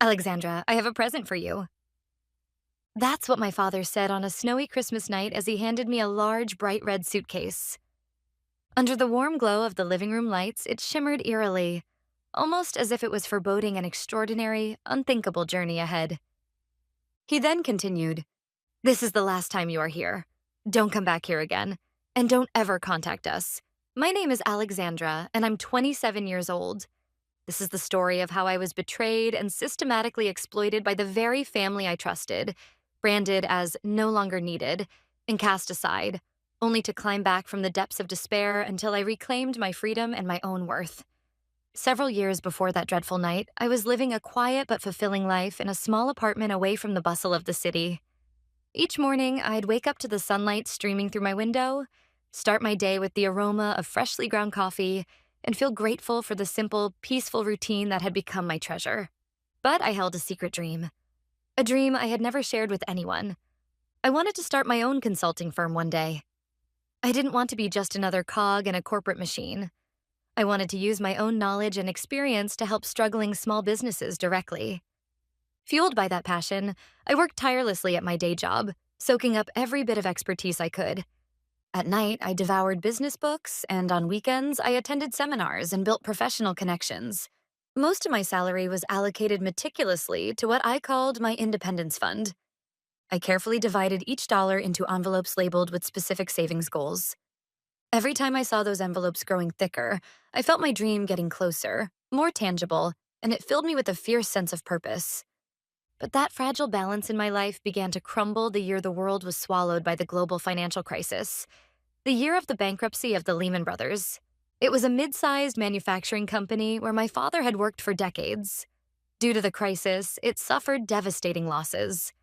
Alexandra, I have a present for you. That's what my father said on a snowy Christmas night as he handed me a large, bright red suitcase. Under the warm glow of the living room lights, it shimmered eerily, almost as if it was foreboding an extraordinary, unthinkable journey ahead. He then continued, "This is the last time you are here. Don't come back here again, and don't ever contact us. My name is Alexandra, and I'm 27 years old. This is the story of how I was betrayed and systematically exploited by the very family I trusted, branded as no longer needed, and cast aside, only to climb back from the depths of despair until I reclaimed my freedom and my own worth. Several years before that dreadful night, I was living a quiet but fulfilling life in a small apartment away from the bustle of the city. Each morning, I'd wake up to the sunlight streaming through my window, start my day with the aroma of freshly ground coffee, and feel grateful for the simple, peaceful routine that had become my treasure. But I held a secret dream. A dream I had never shared with anyone. I wanted to start my own consulting firm one day. I didn't want to be just another cog in a corporate machine. I wanted to use my own knowledge and experience to help struggling small businesses directly. Fueled by that passion, I worked tirelessly at my day job, soaking up every bit of expertise I could. At night, I devoured business books, and on weekends, I attended seminars and built professional connections. Most of my salary was allocated meticulously to what I called my independence fund. I carefully divided each dollar into envelopes labeled with specific savings goals. Every time I saw those envelopes growing thicker, I felt my dream getting closer, more tangible, and it filled me with a fierce sense of purpose. But that fragile balance in my life began to crumble the year the world was swallowed by the global financial crisis. The year of the bankruptcy of the Lehman Brothers. It was a mid-sized manufacturing company where my father had worked for decades. Due to the crisis, it suffered devastating losses.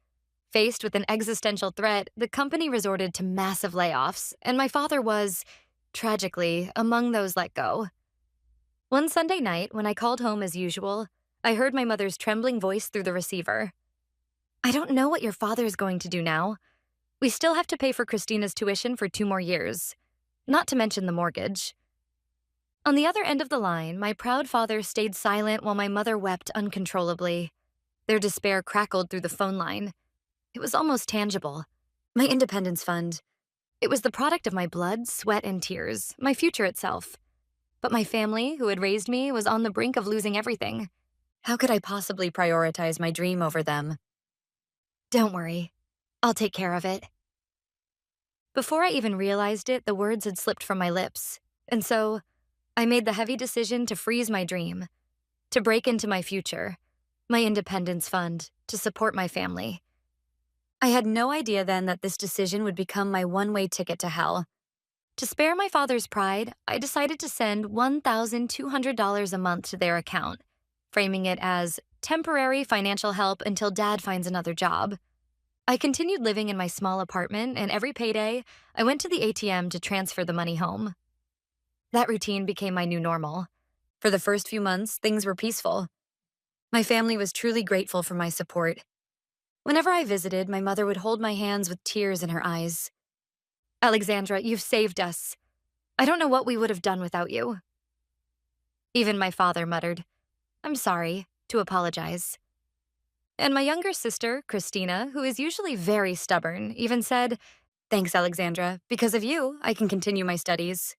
Faced with an existential threat, the company resorted to massive layoffs, and my father was, tragically, among those let go. One Sunday night, when I called home as usual, I heard my mother's trembling voice through the receiver. "I don't know what your father is going to do now. We still have to pay for Christina's tuition for 2 more years, not to mention the mortgage." On the other end of the line, my proud father stayed silent while my mother wept uncontrollably. Their despair crackled through the phone line. It was almost tangible. My independence fund. It was the product of my blood, sweat, and tears, my future itself. But my family, who had raised me, was on the brink of losing everything. How could I possibly prioritize my dream over them? "Don't worry. I'll take care of it." Before I even realized it, the words had slipped from my lips, and so I made the heavy decision to freeze my dream, to break into my future, my independence fund, to support my family. I had no idea then that this decision would become my one-way ticket to hell. To spare my father's pride, I decided to send $1,200 a month to their account, framing it as temporary financial help until Dad finds another job. I continued living in my small apartment, and every payday, I went to the ATM to transfer the money home. That routine became my new normal. For the first few months, things were peaceful. My family was truly grateful for my support. Whenever I visited, my mother would hold my hands with tears in her eyes. "Alexandra, you've saved us. I don't know what we would have done without you." Even my father muttered, "I'm sorry," to apologize. And my younger sister, Christina, who is usually very stubborn, even said, "Thanks, Alexandra. Because of you, I can continue my studies."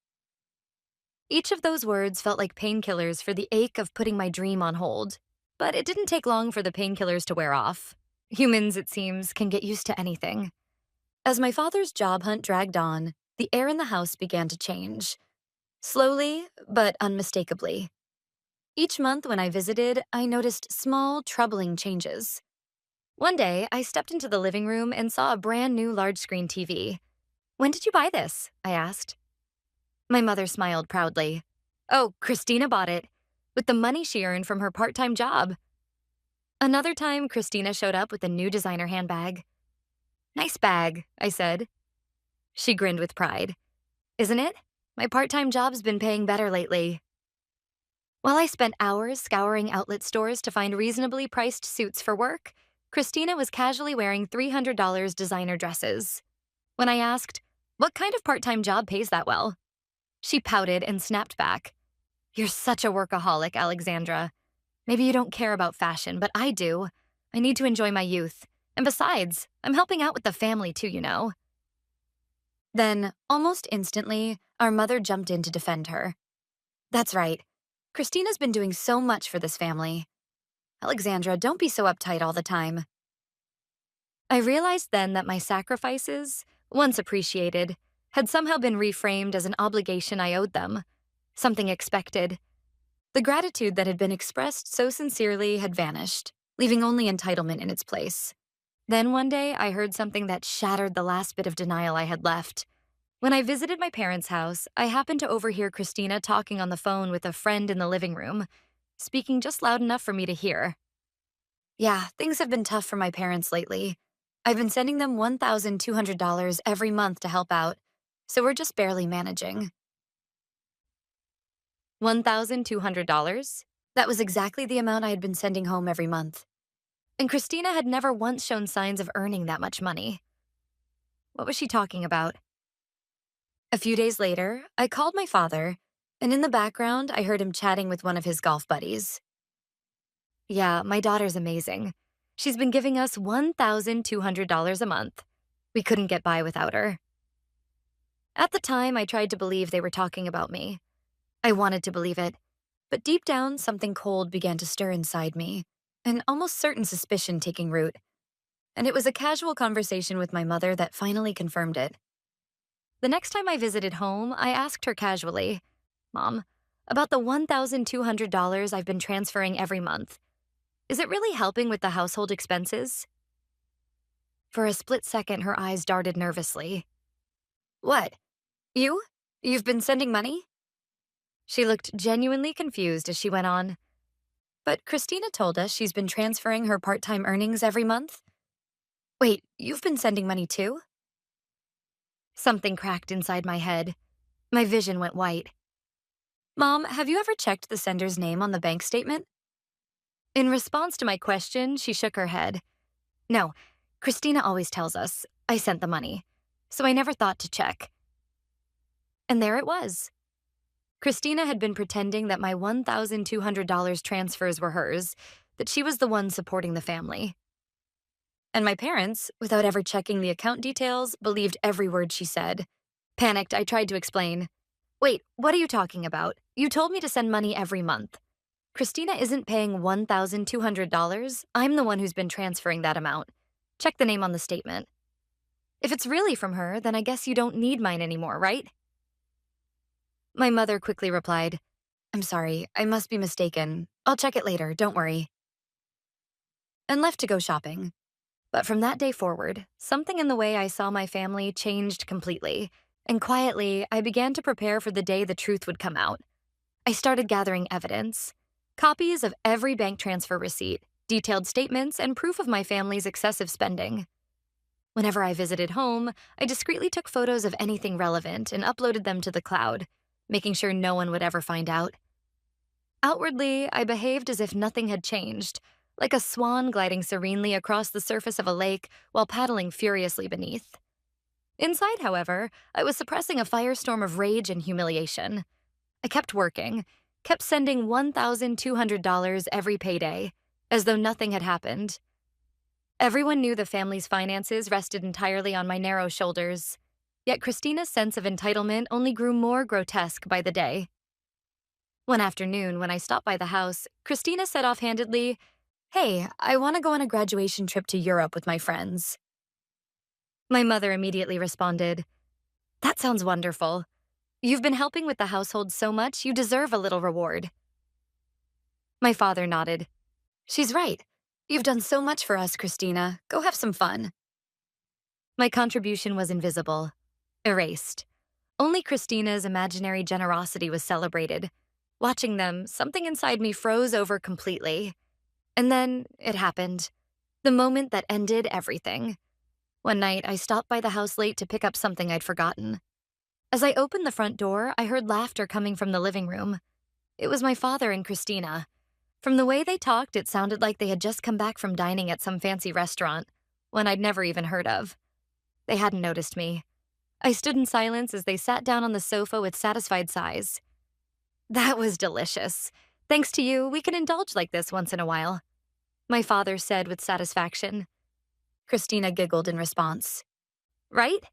Each of those words felt like painkillers for the ache of putting my dream on hold. But it didn't take long for the painkillers to wear off. Humans, it seems, can get used to anything. As my father's job hunt dragged on, the air in the house began to change. Slowly, but unmistakably. Each month when I visited, I noticed small, troubling changes. One day, I stepped into the living room and saw a brand new large-screen TV. "When did you buy this?" I asked. My mother smiled proudly. "Oh, Christina bought it, with the money she earned from her part-time job." Another time, Christina showed up with a new designer handbag. "Nice bag," I said. She grinned with pride. "Isn't it? My part-time job's been paying better lately." While I spent hours scouring outlet stores to find reasonably priced suits for work, Christina was casually wearing $300 designer dresses. When I asked, "What kind of part-time job pays that well?" she pouted and snapped back, "You're such a workaholic, Alexandra. Maybe you don't care about fashion, but I do. I need to enjoy my youth. And besides, I'm helping out with the family too, you know. Then, almost instantly, our mother jumped in to defend her. That's right. Christina's been doing so much for this family. Alexandra, don't be so uptight all the time. I realized then that my sacrifices, once appreciated, had somehow been reframed as an obligation I owed them, something expected. The gratitude that had been expressed so sincerely had vanished, leaving only entitlement in its place. Then one day, I heard something that shattered the last bit of denial I had left. When I visited my parents' house, I happened to overhear Christina talking on the phone with a friend in the living room, speaking just loud enough for me to hear. Yeah, things have been tough for my parents lately. I've been sending them $1,200 every month to help out, so we're just barely managing. $1,200? That was exactly the amount I had been sending home every month. And Christina had never once shown signs of earning that much money. What was she talking about? A few days later, I called my father, and in the background, I heard him chatting with one of his golf buddies. Yeah, my daughter's amazing. She's been giving us $1,200 a month. We couldn't get by without her. At the time, I tried to believe they were talking about me. I wanted to believe it, but deep down, something cold began to stir inside me, an almost certain suspicion taking root. And it was a casual conversation with my mother that finally confirmed it. The next time I visited home, I asked her casually, Mom, about the $1,200 I've been transferring every month. Is it really helping with the household expenses? For a split second, her eyes darted nervously. What? You? You've been sending money? She looked genuinely confused as she went on. But Christina told us she's been transferring her part-time earnings every month. Wait, you've been sending money too? Something cracked inside my head. My vision went white. Mom, have you ever checked the sender's name on the bank statement? In response to my question, she shook her head. No, Christina always tells us, I sent the money, so I never thought to check. And there it was. Christina had been pretending that my $1,200 transfers were hers, that she was the one supporting the family. And my parents, without ever checking the account details, believed every word she said. Panicked, I tried to explain. Wait, what are you talking about? You told me to send money every month. Christina isn't paying $1,200. I'm the one who's been transferring that amount. Check the name on the statement. If it's really from her, then I guess you don't need mine anymore, right? My mother quickly replied, I'm sorry, I must be mistaken. I'll check it later, don't worry. And left to go shopping. But from that day forward, something in the way I saw my family changed completely, and quietly, I began to prepare for the day the truth would come out. I started gathering evidence, copies of every bank transfer receipt, detailed statements, and proof of my family's excessive spending. Whenever I visited home, I discreetly took photos of anything relevant and uploaded them to the cloud, making sure no one would ever find out. Outwardly, I behaved as if nothing had changed, like a swan gliding serenely across the surface of a lake while paddling furiously beneath. Inside, however, I was suppressing a firestorm of rage and humiliation. I kept working, kept sending $1,200 every payday, as though nothing had happened. Everyone knew the family's finances rested entirely on my narrow shoulders, yet Christina's sense of entitlement only grew more grotesque by the day. One afternoon, when I stopped by the house, Christina said offhandedly, Hey, I want to go on a graduation trip to Europe with my friends. My mother immediately responded, That sounds wonderful. You've been helping with the household so much, you deserve a little reward. My father nodded. She's right. You've done so much for us, Christina. Go have some fun. My contribution was invisible, erased. Only Christina's imaginary generosity was celebrated. Watching them, something inside me froze over completely. And then it happened. The moment that ended everything. One night, I stopped by the house late to pick up something I'd forgotten. As I opened the front door, I heard laughter coming from the living room. It was my father and Christina. From the way they talked, it sounded like they had just come back from dining at some fancy restaurant, one I'd never even heard of. They hadn't noticed me. I stood in silence as they sat down on the sofa with satisfied sighs. That was delicious. Thanks to you, we can indulge like this once in a while, my father said with satisfaction. Christina giggled in response. Right?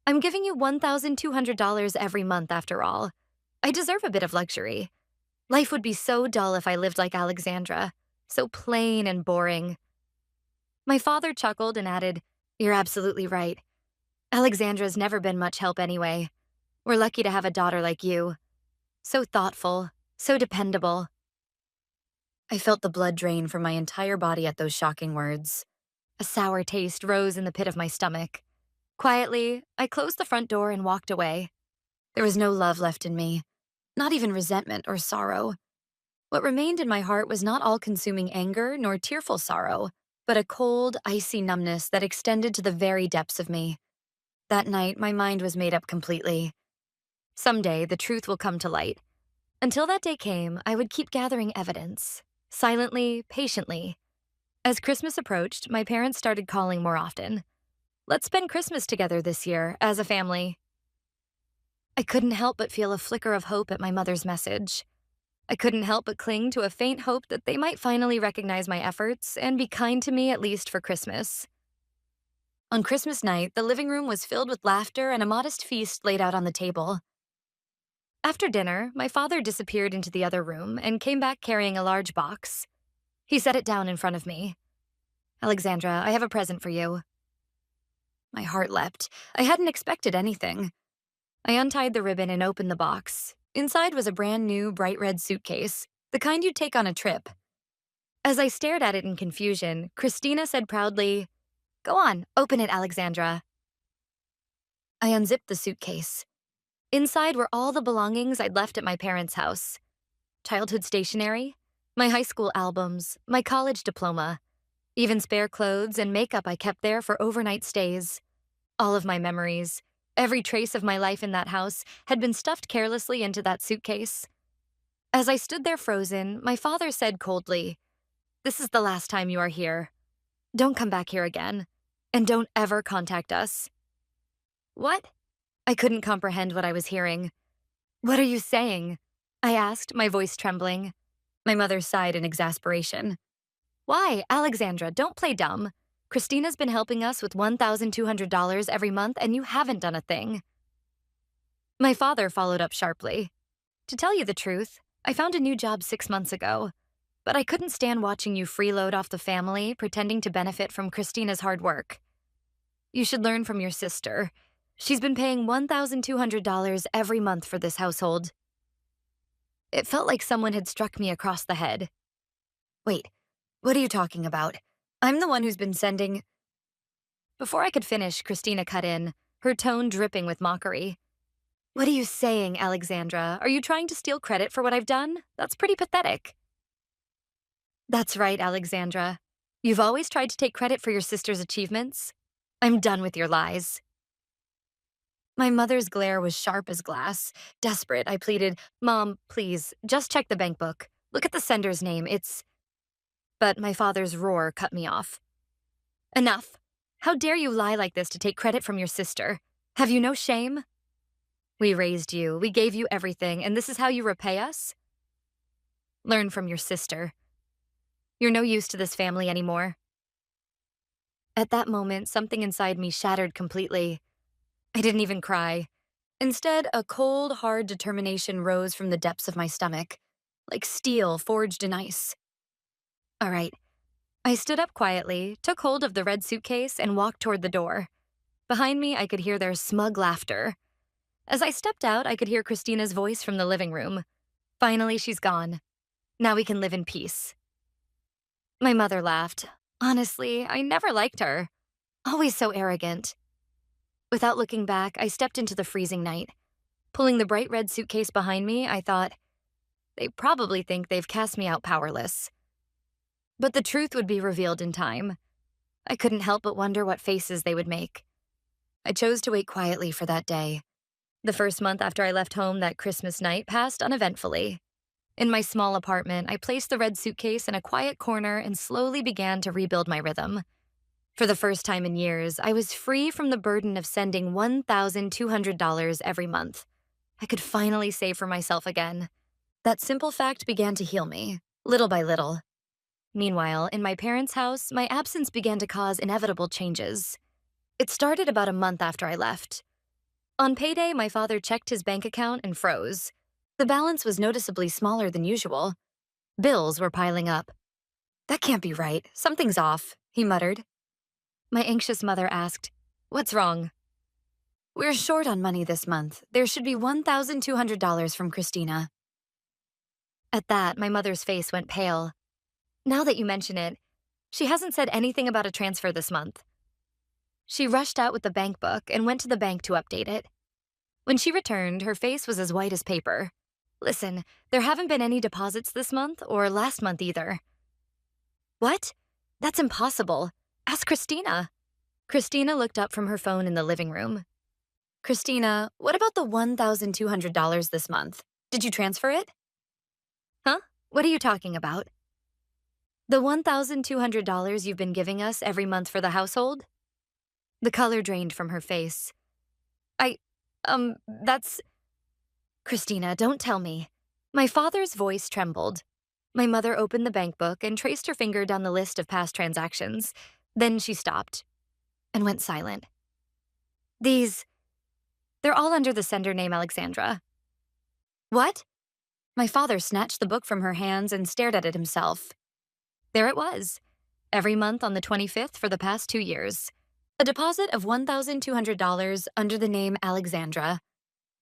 I'm giving you $1,200 every month after all. I deserve a bit of luxury. Life would be so dull if I lived like Alexandra, so plain and boring. My father chuckled and added, You're absolutely right. Alexandra's never been much help anyway. We're lucky to have a daughter like you. So thoughtful, so dependable. I felt the blood drain from my entire body at those shocking words. A sour taste rose in the pit of my stomach. Quietly, I closed the front door and walked away. There was no love left in me, not even resentment or sorrow. What remained in my heart was not all-consuming anger nor tearful sorrow, but a cold, icy numbness that extended to the very depths of me. That night, my mind was made up completely. Someday, the truth will come to light. Until that day came, I would keep gathering evidence, silently, patiently. As Christmas approached, my parents started calling more often. Let's spend Christmas together this year, as a family. I couldn't help but feel a flicker of hope at my mother's message. I couldn't help but cling to a faint hope that they might finally recognize my efforts and be kind to me at least for Christmas. On Christmas night, the living room was filled with laughter and a modest feast laid out on the table. After dinner, my father disappeared into the other room and came back carrying a large box. He set it down in front of me. Alexandra, I have a present for you. My heart leapt. I hadn't expected anything. I untied the ribbon and opened the box. Inside was a brand new, bright red suitcase, the kind you'd take on a trip. As I stared at it in confusion, Christina said proudly, Go on, open it, Alexandra. I unzipped the suitcase. Inside were all the belongings I'd left at my parents' house. Childhood stationery, my high school albums, my college diploma, even spare clothes and makeup I kept there for overnight stays. All of my memories, every trace of my life in that house had been stuffed carelessly into that suitcase. As I stood there frozen, my father said coldly, This is the last time you are here. Don't come back here again, and don't ever contact us. What? I couldn't comprehend what I was hearing. What are you saying? I asked, my voice trembling. My mother sighed in exasperation. Why, Alexandra, don't play dumb. Christina's been helping us with $1,200 every month, and you haven't done a thing. My father followed up sharply. To tell you the truth, I found a new job 6 months ago, but I couldn't stand watching you freeload off the family, pretending to benefit from Christina's hard work. You should learn from your sister. She's been paying $1,200 every month for this household. It felt like someone had struck me across the head. Wait, what are you talking about? I'm the one who's been sending... Before I could finish, Christina cut in, her tone dripping with mockery. What are you saying, Alexandra? Are you trying to steal credit for what I've done? That's pretty pathetic. That's right, Alexandra. You've always tried to take credit for your sister's achievements. I'm done with your lies. My mother's glare was sharp as glass. Desperate, I pleaded, Mom, please, just check the bank book. Look at the sender's name, it's... But my father's roar cut me off. Enough. How dare you lie like this to take credit from your sister? Have you no shame? We raised you, we gave you everything, and this is how you repay us? Learn from your sister. You're no use to this family anymore. At that moment, something inside me shattered completely. I didn't even cry. Instead, a cold, hard determination rose from the depths of my stomach, like steel forged in ice. All right. I stood up quietly, took hold of the red suitcase, and walked toward the door. Behind me, I could hear their smug laughter. As I stepped out, I could hear Christina's voice from the living room. Finally, she's gone. Now we can live in peace. My mother laughed. Honestly, I never liked her. Always so arrogant. Without looking back, I stepped into the freezing night. Pulling the bright red suitcase behind me, I thought, they probably think they've cast me out powerless. But the truth would be revealed in time. I couldn't help but wonder what faces they would make. I chose to wait quietly for that day. The first month after I left home that Christmas night passed uneventfully. In my small apartment, I placed the red suitcase in a quiet corner and slowly began to rebuild my rhythm. For the first time in years, I was free from the burden of sending $1,200 every month. I could finally save for myself again. That simple fact began to heal me, little by little. Meanwhile, in my parents' house, my absence began to cause inevitable changes. It started about a month after I left. On payday, my father checked his bank account and froze. The balance was noticeably smaller than usual. Bills were piling up. "That can't be right. Something's off," he muttered. My anxious mother asked, "What's wrong?" "We're short on money this month. There should be $1,200 from Christina." At that, my mother's face went pale. "Now that you mention it, she hasn't said anything about a transfer this month." She rushed out with the bank book and went to the bank to update it. When she returned, her face was as white as paper. "Listen, there haven't been any deposits this month or last month either." "What? That's impossible. Ask Christina." Christina looked up from her phone in the living room. "Christina, what about the $1,200 this month? Did you transfer it?" "Huh? What are you talking about?" "The $1,200 you've been giving us every month for the household?" The color drained from her face. That's..." "Christina, don't tell me." My father's voice trembled. My mother opened the bank book and traced her finger down the list of past transactions. Then she stopped and went silent. They're all under the sender name Alexandra." "What?" My father snatched the book from her hands and stared at it himself. There it was. Every month on the 25th for the past 2 years. A deposit of $1,200 under the name Alexandra.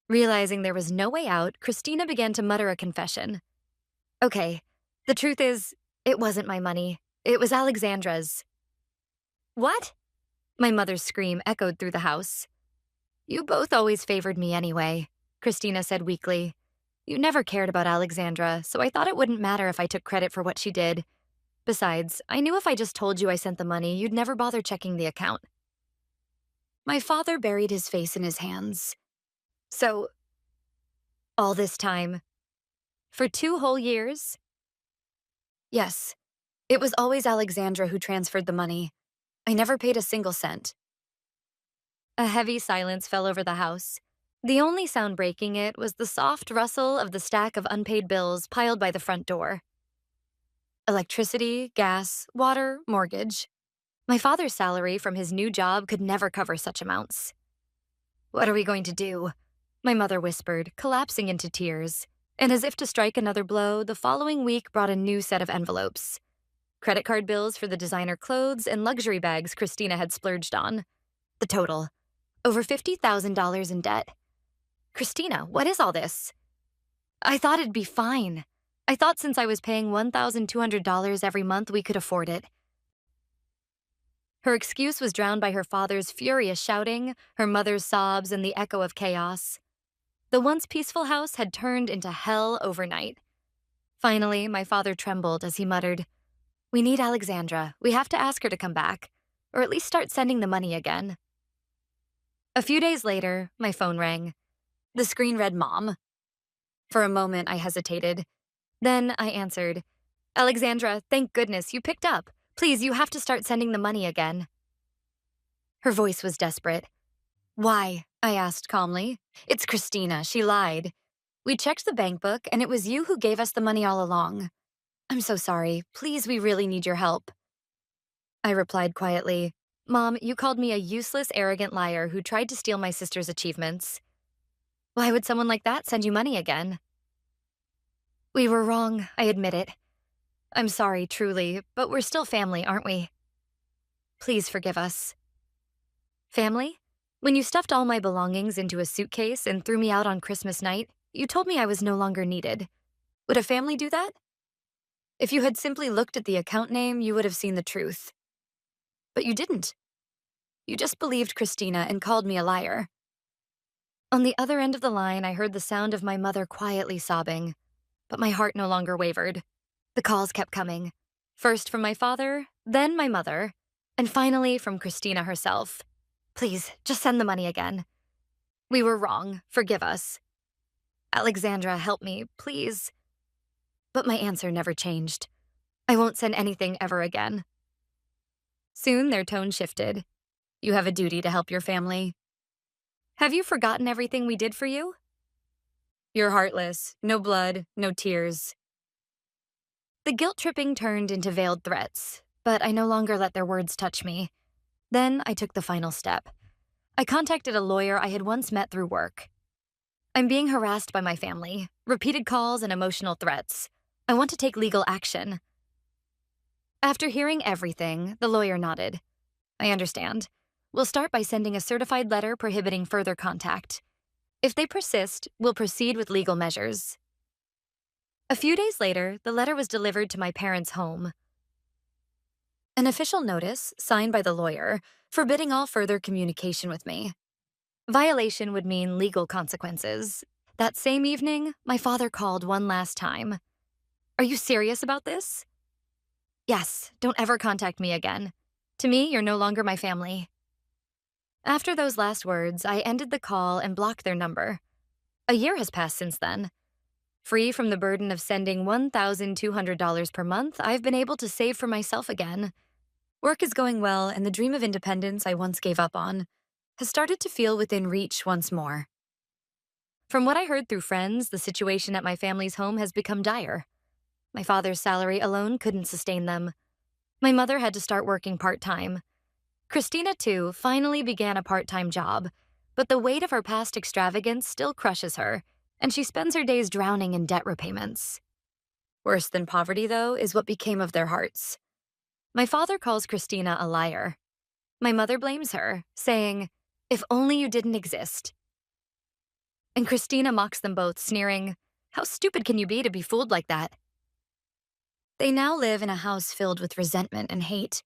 Realizing there was no way out, Christina began to mutter a confession. "Okay, the truth is, it wasn't my money. It was Alexandra's." "What?" My mother's scream echoed through the house. "You both always favored me anyway," Christina said weakly. "You never cared about Alexandra, so I thought it wouldn't matter if I took credit for what she did. Besides, I knew if I just told you I sent the money, you'd never bother checking the account." My father buried his face in his hands. "So, all this time, for 2 whole years?" "Yes. It was always Alexandra who transferred the money. I never paid a single cent." A heavy silence fell over the house. The only sound breaking it was the soft rustle of the stack of unpaid bills piled by the front door. Electricity, gas, water, mortgage. My father's salary from his new job could never cover such amounts. "What are we going to do?" my mother whispered, collapsing into tears. And as if to strike another blow, the following week brought a new set of envelopes. Credit card bills for the designer clothes and luxury bags Christina had splurged on. The total, over $50,000 in debt. "Christina, what is all this?" "I thought it'd be fine. I thought since I was paying $1,200 every month, we could afford it." Her excuse was drowned by her father's furious shouting, her mother's sobs, and the echo of chaos. The once peaceful house had turned into hell overnight. Finally, my father trembled as he muttered, "We need Alexandra. We have to ask her to come back, or at least start sending the money again." A few days later, my phone rang. The screen read Mom. For a moment, I hesitated. Then I answered, "Alexandra, thank goodness you picked up. Please, you have to start sending the money again." Her voice was desperate. "Why?" I asked calmly. "It's Christina. She lied. We checked the bank book, and it was you who gave us the money all along. I'm so sorry. Please, we really need your help." I replied quietly, "Mom, you called me a useless, arrogant liar who tried to steal my sister's achievements. Why would someone like that send you money again?" "We were wrong, I admit it. I'm sorry, truly, but we're still family, aren't we? Please forgive us." "Family? When you stuffed all my belongings into a suitcase and threw me out on Christmas night, you told me I was no longer needed. Would a family do that? If you had simply looked at the account name, you would have seen the truth. But you didn't. You just believed Christina and called me a liar." On the other end of the line, I heard the sound of my mother quietly sobbing, but my heart no longer wavered. The calls kept coming, first from my father, then my mother, and finally from Christina herself. "Please, just send the money again. We were wrong. Forgive us. Alexandra, help me, please." But my answer never changed. "I won't send anything ever again." Soon their tone shifted. "You have a duty to help your family. Have you forgotten everything we did for you?" You're heartless. No blood, no tears. The guilt-tripping turned into veiled threats, but I no longer let their words touch me. Then I took the final step. I contacted a lawyer I had once met through work. I'm being harassed by my family, repeated calls and emotional threats. I want to take legal action. After hearing everything, the lawyer nodded. I understand. We'll start by sending a certified letter prohibiting further contact. If they persist, we'll proceed with legal measures. A few days later, the letter was delivered to my parents' home. An official notice, signed by the lawyer, forbidding all further communication with me. Violation would mean legal consequences. That same evening, my father called one last time. Are you serious about this? Yes, don't ever contact me again. To me, you're no longer my family. After those last words, I ended the call and blocked their number. A year has passed since then. Free from the burden of sending $1,200 per month, I've been able to save for myself again. Work is going well, and the dream of independence I once gave up on has started to feel within reach once more. From what I heard through friends, the situation at my family's home has become dire. My father's salary alone couldn't sustain them. My mother had to start working part-time. Christina, too, finally began a part-time job, but the weight of her past extravagance still crushes her, and she spends her days drowning in debt repayments. Worse than poverty, though, is what became of their hearts. My father calls Christina a liar. My mother blames her, saying, "If only you didn't exist." And Christina mocks them both, sneering, "How stupid can you be to be fooled like that?" They now live in a house filled with resentment and hate.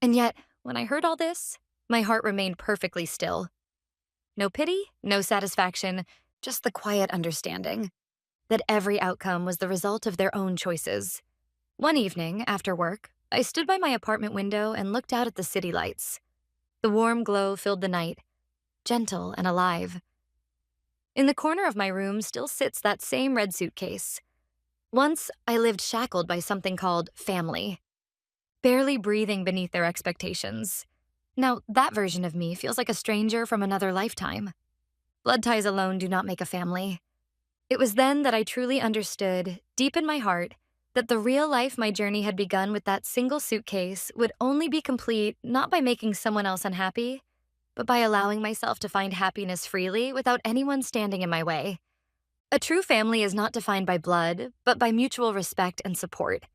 And yet, when I heard all this, my heart remained perfectly still. No pity, no satisfaction, just the quiet understanding that every outcome was the result of their own choices. One evening, after work, I stood by my apartment window and looked out at the city lights. The warm glow filled the night, gentle and alive. In the corner of my room still sits that same red suitcase. Once, I lived shackled by something called family, barely breathing beneath their expectations. Now, that version of me feels like a stranger from another lifetime. Blood ties alone do not make a family. It was then that I truly understood, deep in my heart, that the real life my journey had begun with that single suitcase would only be complete not by making someone else unhappy, but by allowing myself to find happiness freely without anyone standing in my way. A true family is not defined by blood, but by mutual respect and support.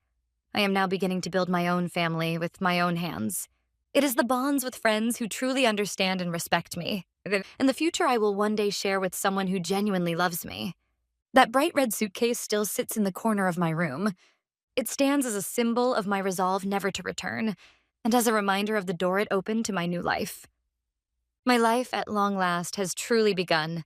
I am now beginning to build my own family with my own hands. It is the bonds with friends who truly understand and respect me, and the future I will one day share with someone who genuinely loves me. That bright red suitcase still sits in the corner of my room. It stands as a symbol of my resolve never to return, and as a reminder of the door it opened to my new life. My life, at long last, has truly begun,